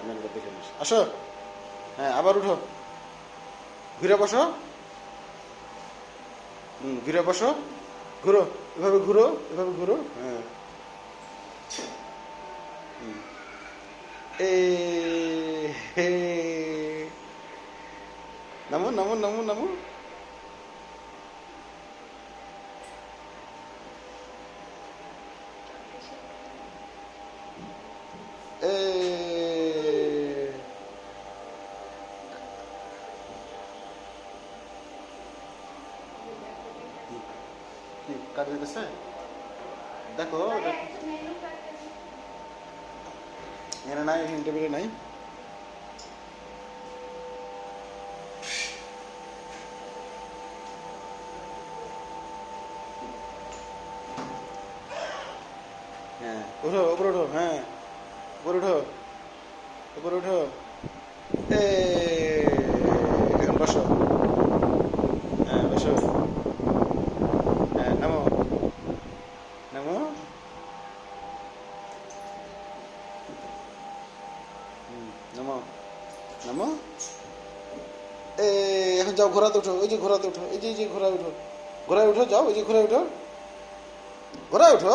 মেলটা দেখে নিস। আসো, হ্যাঁ আবার উঠো, ঘুরে বসো, ঘুরে বসো, ঘুরো, এভাবে ঘুরো, এভাবে ঘুরো, হ্যাঁ। এ হে, নামো নামো নামো নামো। এ কি কাট দিতেছে? দেখো দেখো, এখানে নাই, এখানে টেবিলে নাই। হ্যাঁ ওঠো, উপরে ওঠো, হ্যাঁ উপরে ওঠো, উপরে ওঠো। এ এখন বসো, হ্যাঁ বসো, হ্যাঁ নামো নামো, নামো নামো। এ এখন যাও ঘোরাতে উঠো, ওই যে ঘোরাতে উঠো, এই যে ঘোরায় উঠো, ঘোরায় উঠো, যাও ওই যে ঘোরায় উঠো, ঘোরায় উঠো।